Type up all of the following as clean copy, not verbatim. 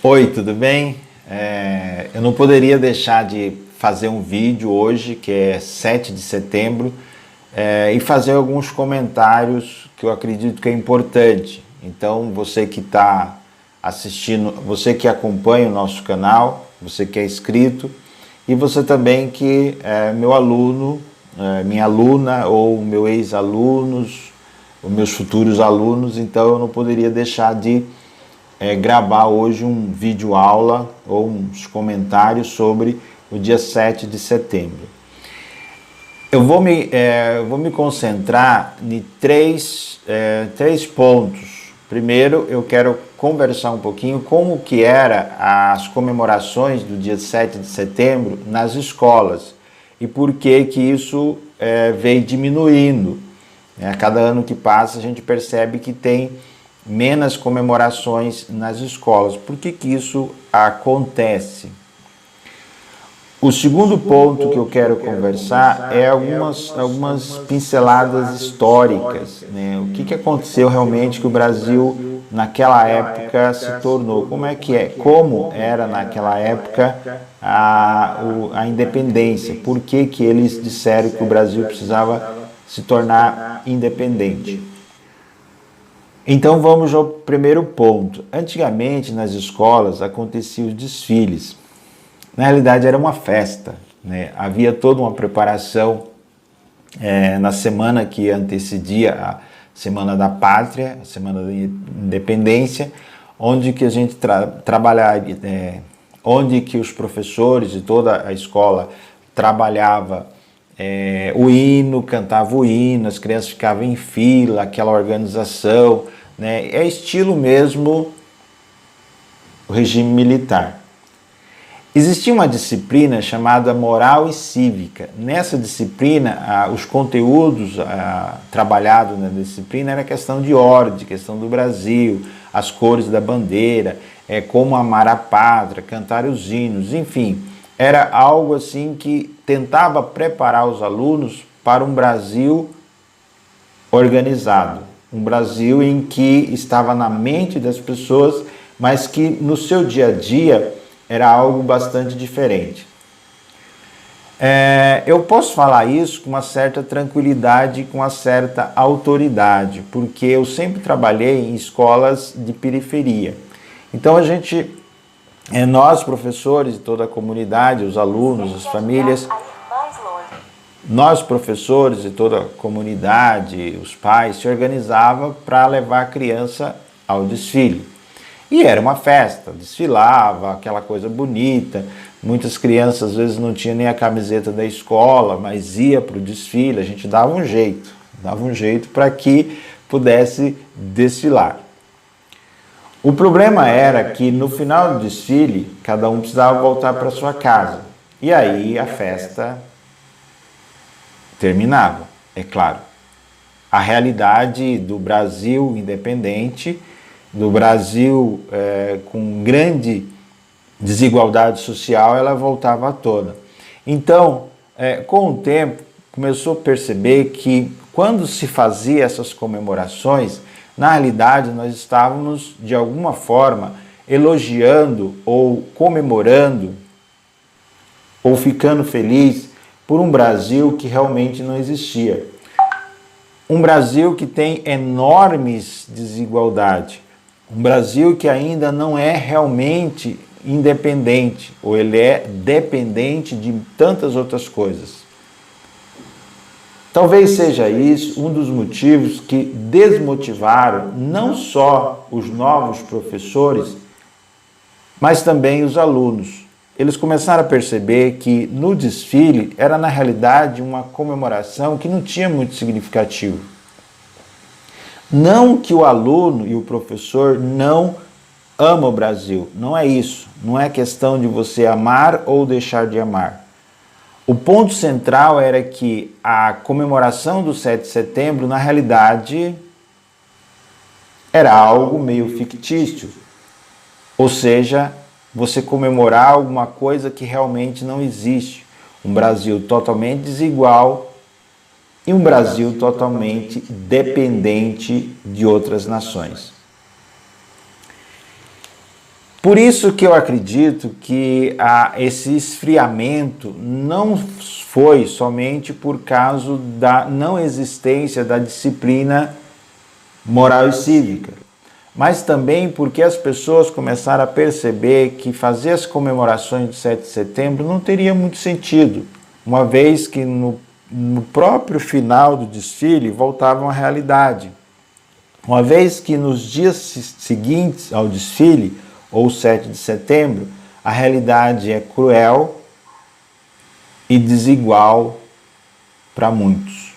Oi, tudo bem? Eu não poderia deixar de fazer um vídeo hoje, que é 7 de setembro, e fazer alguns comentários que eu acredito que é importante. Então, você que está assistindo, você que acompanha o nosso canal, você que é inscrito, e você também que é meu aluno, minha aluna ou meu ex-alunos, os meus futuros alunos, então eu não poderia deixar de gravar hoje um vídeo aula ou uns comentários sobre o dia 7 de setembro. Eu vou me concentrar em três pontos. Primeiro, eu quero conversar um pouquinho como que era as comemorações do dia 7 de setembro nas escolas e por que isso veio diminuindo. A cada ano que passa, a gente percebe que tem menos comemorações nas escolas. Por que isso acontece? O segundo ponto que eu quero conversar é algumas pinceladas históricas, né? O que aconteceu realmente que o Brasil naquela época se tornou? Como era naquela época a independência? Por que eles disseram que o Brasil precisava se tornar independente? Então vamos ao primeiro ponto. Antigamente nas escolas aconteciam os desfiles. Na realidade era uma festa, né? Havia toda uma preparação na semana que antecedia a Semana da Pátria, a Semana da Independência, onde que a gente trabalharia, onde que os professores e toda a escola trabalhava o hino, cantava o hino, as crianças ficavam em fila, aquela organização, né? É estilo mesmo o regime militar. Existia uma disciplina chamada Moral e Cívica. Nessa disciplina, os conteúdos trabalhados na disciplina era questão de ordem, questão do Brasil, as cores da bandeira, como amar a pátria, cantar os hinos, enfim. Era algo assim que tentava preparar os alunos para um Brasil organizado. Um Brasil em que estava na mente das pessoas, mas que no seu dia a dia era algo bastante diferente. Eu posso falar isso com uma certa tranquilidade, com uma certa autoridade, porque eu sempre trabalhei em escolas de periferia. Então nós professores e toda a comunidade, os alunos, as famílias, nós professores e toda a comunidade, os pais, se organizavam para levar a criança ao desfile. E era uma festa, desfilava, aquela coisa bonita. Muitas crianças às vezes não tinham nem a camiseta da escola, mas ia para o desfile, a gente dava um jeito para que pudesse desfilar. O problema era que no final do desfile, cada um precisava voltar para sua casa. E aí a festa terminava, é claro. A realidade do Brasil independente, do Brasil com grande desigualdade social, ela voltava à tona. Então, com o tempo, começou a perceber que quando se fazia essas comemorações, na realidade nós estávamos, de alguma forma, elogiando ou comemorando ou ficando feliz por um Brasil que realmente não existia. Um Brasil que tem enormes desigualdades. Um Brasil que ainda não é realmente independente, ou ele é dependente de tantas outras coisas. Talvez seja isso um dos motivos que desmotivaram não só os novos professores, mas também os alunos. Eles começaram a perceber que no desfile era na realidade uma comemoração que não tinha muito significativo. Não que o aluno e o professor não amam o Brasil, não é isso. Não é questão de você amar ou deixar de amar. O ponto central era que a comemoração do 7 de setembro, na realidade, era algo meio fictício. Ou seja, você comemorar alguma coisa que realmente não existe. Um Brasil totalmente desigual e um Brasil totalmente dependente de outras nações. Por isso que eu acredito que esse esfriamento não foi somente por causa da não existência da disciplina moral e cívica, mas também porque as pessoas começaram a perceber que fazer as comemorações do 7 de setembro não teria muito sentido, uma vez que no próprio final do desfile voltavam à realidade. Uma vez que nos dias seguintes ao desfile, ou 7 de setembro, a realidade é cruel e desigual para muitos.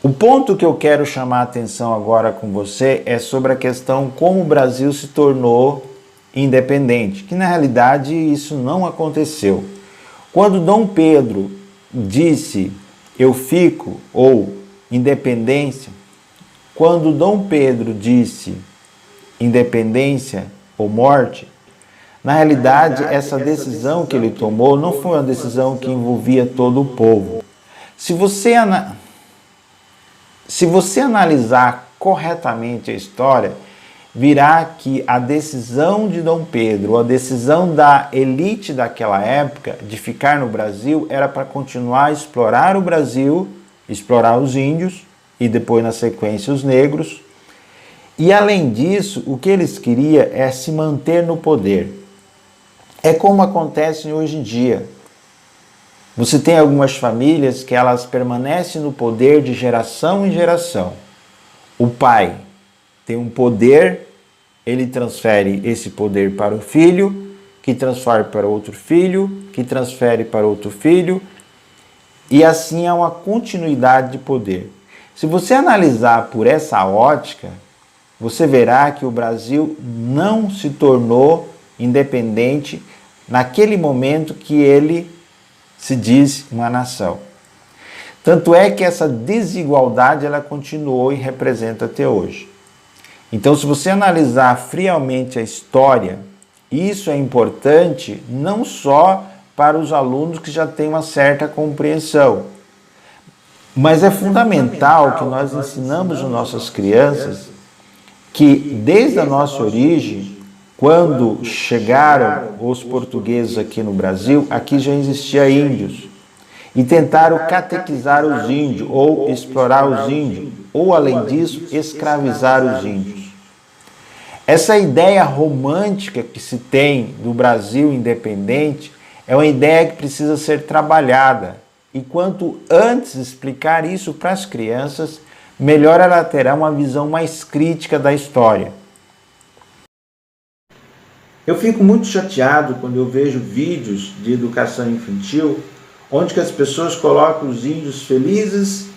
O ponto que eu quero chamar a atenção agora com você é sobre a questão como o Brasil se tornou independente, que na realidade isso não aconteceu. Quando Dom Pedro disse "eu fico" ou independência, quando Dom Pedro disse independência ou morte, na realidade essa decisão que ele tomou não foi uma decisão que envolvia todo o povo. Se você analisar corretamente a história, virá que a decisão de Dom Pedro, a decisão da elite daquela época de ficar no Brasil era para continuar a explorar o Brasil, explorar os índios e depois na sequência os negros. E além disso, o que eles queriam é se manter no poder. É como acontece hoje em dia. Você tem algumas famílias que elas permanecem no poder de geração em geração. O pai tem um poder, ele transfere esse poder para o filho, que transfere para outro filho, que transfere para outro filho, e assim há uma continuidade de poder. Se você analisar por essa ótica, você verá que o Brasil não se tornou independente naquele momento que ele se diz uma nação. Tanto é que essa desigualdade ela continuou e representa até hoje. Então, se você analisar friamente a história, isso é importante não só para os alunos que já têm uma certa compreensão, mas é fundamental que nós ensinamos as nossas crianças que desde a nossa origem, quando chegaram os portugueses aqui no Brasil, aqui já existia índios. E tentaram catequizar os índios, ou explorar os índios, ou além disso, escravizar os índios. Essa ideia romântica que se tem do Brasil independente é uma ideia que precisa ser trabalhada. E quanto antes explicar isso para as crianças, melhor ela terá uma visão mais crítica da história. Eu fico muito chateado quando eu vejo vídeos de educação infantil onde que as pessoas colocam os índios felizes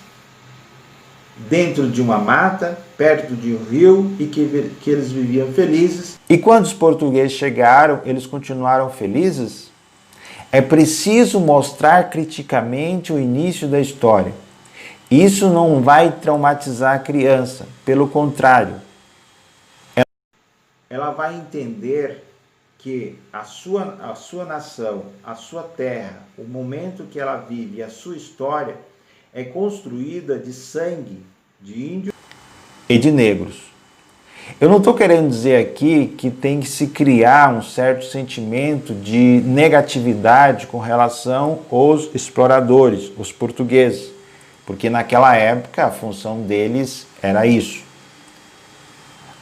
dentro de uma mata, perto de um rio, e que eles viviam felizes. E quando os portugueses chegaram, eles continuaram felizes? É preciso mostrar criticamente o início da história. Isso não vai traumatizar a criança, pelo contrário. Ela vai entender que a sua nação, a sua terra, o momento que ela vive e a sua história é construída de sangue de índios e de negros. Eu não estou querendo dizer aqui que tem que se criar um certo sentimento de negatividade com relação aos exploradores, os portugueses, porque naquela época a função deles era isso.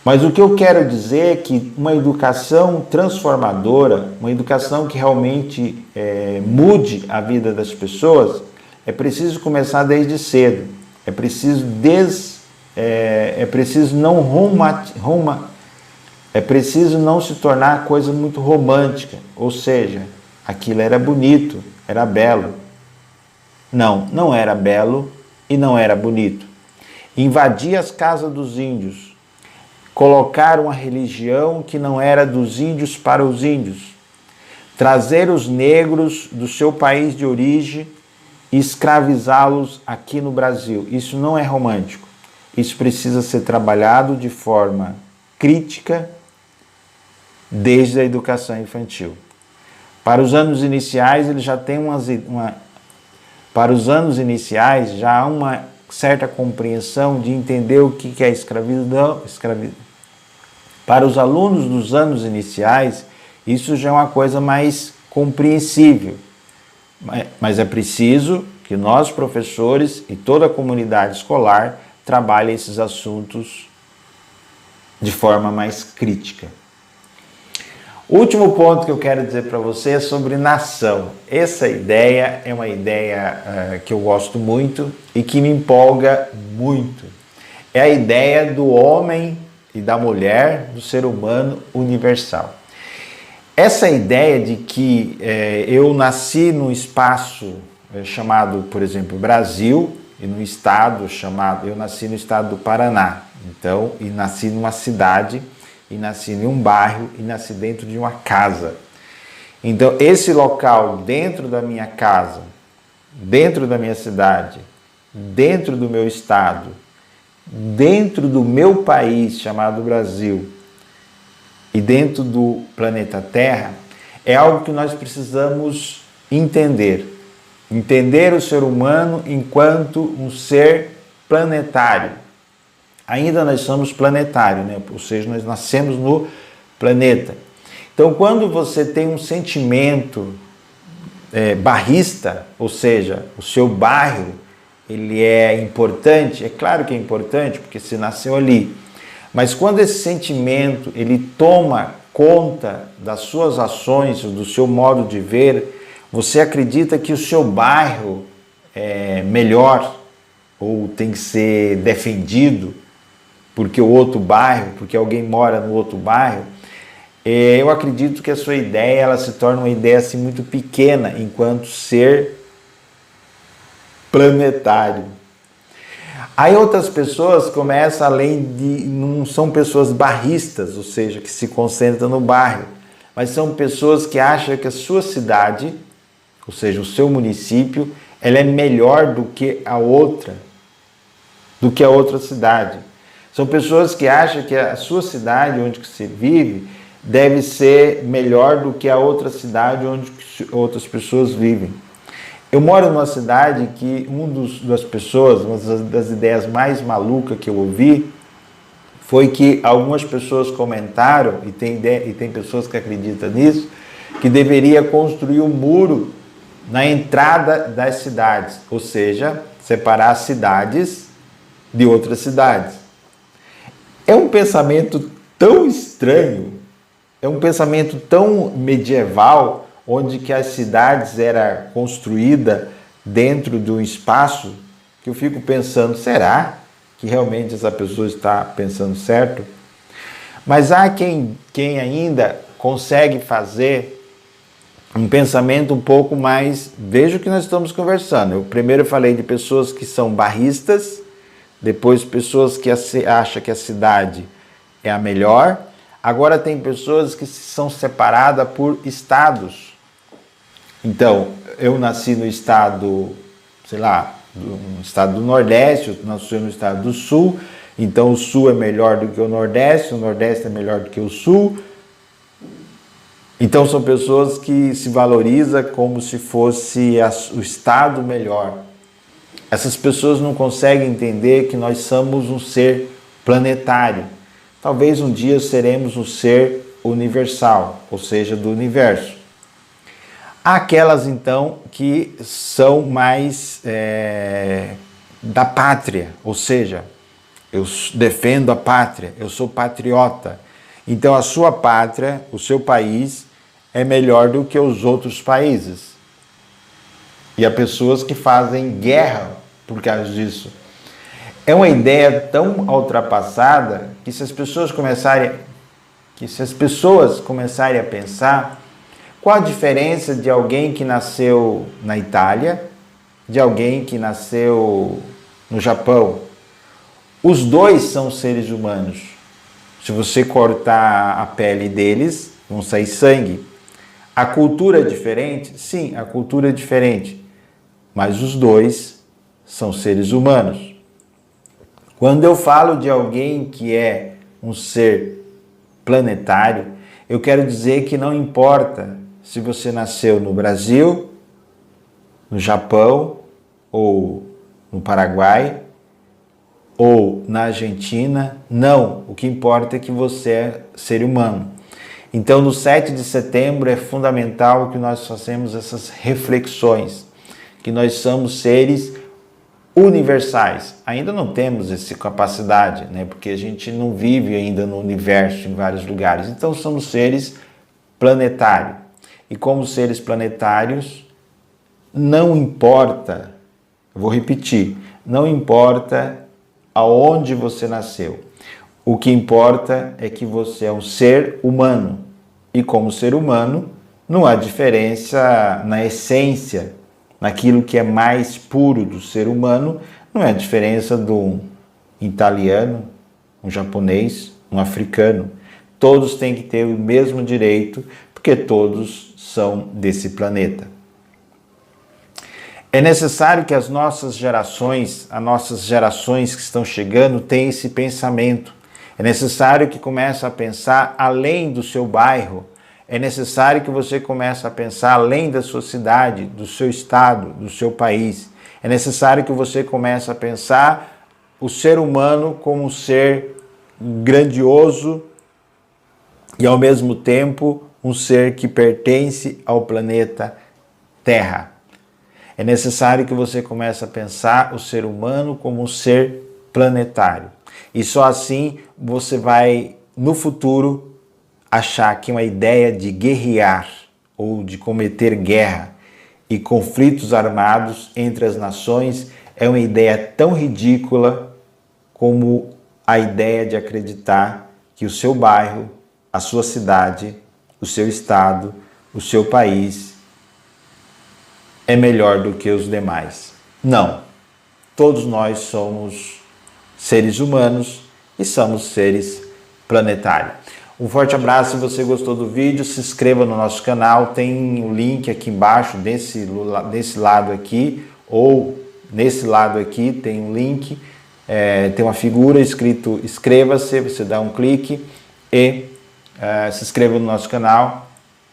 Mas o que eu quero dizer é que uma educação transformadora, uma educação que realmente mude a vida das pessoas, é preciso começar desde cedo. É preciso não se tornar coisa muito romântica, ou seja, aquilo era bonito, era belo. Não, não era belo e não era bonito. Invadir as casas dos índios, colocar uma religião que não era dos índios para os índios, trazer os negros do seu país de origem e escravizá-los aqui no Brasil. Isso não é romântico. Isso precisa ser trabalhado de forma crítica desde a educação infantil. Para os anos iniciais, ele já tem para os anos iniciais já há uma certa compreensão de entender o que é escravidão, Para os alunos dos anos iniciais, isso já é uma coisa mais compreensível, mas é preciso que nós, professores e toda a comunidade escolar, trabalhem esses assuntos de forma mais crítica. O último ponto que eu quero dizer para você é sobre nação. Essa ideia é uma ideia que eu gosto muito e que me empolga muito. É a ideia do homem e da mulher, do ser humano universal. Essa ideia de que eu nasci num espaço chamado, por exemplo, Brasil, e no estado chamado, eu nasci no estado do Paraná, então, e nasci numa cidade, e nasci em um bairro, e nasci dentro de uma casa. Então, esse local dentro da minha casa, dentro da minha cidade, dentro do meu estado, dentro do meu país chamado Brasil e dentro do planeta Terra, é algo que nós precisamos entender. Entender o ser humano enquanto um ser planetário. Ainda nós somos planetário, né? Ou seja, nós nascemos no planeta. Então, quando você tem um sentimento bairrista, ou seja, o seu bairro, ele é importante, é claro que é importante, porque você nasceu ali. Mas quando esse sentimento, ele toma conta das suas ações, do seu modo de ver, você acredita que o seu bairro é melhor, ou tem que ser defendido, porque o outro bairro, porque alguém mora no outro bairro, eu acredito que a sua ideia ela se torna uma ideia assim, muito pequena enquanto ser planetário. Aí outras pessoas começam, além de, não são pessoas bairristas, ou seja, que se concentram no bairro, mas são pessoas que acham que a sua cidade, ou seja, o seu município, ela é melhor do que a outra cidade. São pessoas que acham que a sua cidade, onde você vive, deve ser melhor do que a outra cidade onde outras pessoas vivem. Eu moro numa cidade que uma das ideias mais malucas que eu ouvi, foi que algumas pessoas comentaram, e tem pessoas que acreditam nisso, que deveria construir um muro na entrada das cidades, ou seja, separar as cidades de outras cidades. É um pensamento tão estranho, é um pensamento tão medieval, onde que as cidades eram construídas dentro de um espaço, que eu fico pensando, será que realmente essa pessoa está pensando certo? Mas há quem ainda consegue fazer um pensamento um pouco mais... Veja o que nós estamos conversando. Eu primeiro falei de pessoas que são bairristas, depois pessoas que acham que a cidade é a melhor. Agora tem pessoas que são separadas por estados. Então, eu nasci no estado, sei lá, no estado do Nordeste, eu nasci no estado do Sul, então o Sul é melhor do que o Nordeste é melhor do que o Sul. Então são pessoas que se valorizam como se fosse o estado melhor. Essas pessoas não conseguem entender que nós somos um ser planetário. Talvez um dia seremos um ser universal, ou seja, do universo. Há aquelas, então, que são mais da pátria, ou seja, eu defendo a pátria, eu sou patriota. Então a sua pátria, o seu país, é melhor do que os outros países. E há pessoas que fazem guerra por causa disso. É uma ideia tão ultrapassada que se as pessoas começarem a pensar qual a diferença de alguém que nasceu na Itália, de alguém que nasceu no Japão. Os dois são seres humanos. Se você cortar a pele deles, vão sair sangue. A cultura é diferente? Sim, a cultura é diferente. Mas os dois são seres humanos. Quando eu falo de alguém que é um ser planetário, eu quero dizer que não importa se você nasceu no Brasil, no Japão ou no Paraguai, ou na Argentina, não. O que importa é que você é ser humano. Então, no 7 de setembro é fundamental que nós façamos essas reflexões, que nós somos seres universais. Ainda não temos essa capacidade, né? Porque a gente não vive ainda no universo em vários lugares. Então, somos seres planetários. E como seres planetários, não importa, eu vou repetir, não importa aonde você nasceu. O que importa é que você é um ser humano. E como ser humano, não há diferença na essência, naquilo que é mais puro do ser humano, não é diferença de um italiano, um japonês, um africano. Todos têm que ter o mesmo direito, porque todos são desse planeta. É necessário que as nossas gerações que estão chegando, tenham esse pensamento. É necessário que comece a pensar além do seu bairro. É necessário que você comece a pensar além da sua cidade, do seu estado, do seu país. É necessário que você comece a pensar o ser humano como um ser grandioso e, ao mesmo tempo, um ser que pertence ao planeta Terra. É necessário que você comece a pensar o ser humano como um ser planetário. E só assim você vai, no futuro, achar que uma ideia de guerrear ou de cometer guerra e conflitos armados entre as nações é uma ideia tão ridícula como a ideia de acreditar que o seu bairro, a sua cidade, o seu estado, o seu país é melhor do que os demais. Não. Todos nós somos seres humanos e somos seres planetários. Um forte abraço. Se você gostou do vídeo, se inscreva no nosso canal. Tem o link aqui embaixo, desse lado aqui, ou nesse lado aqui tem um link, tem uma figura escrito inscreva-se, você dá um clique e se inscreva no nosso canal.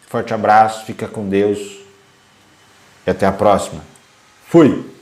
Forte abraço, fica com Deus e até a próxima. Fui!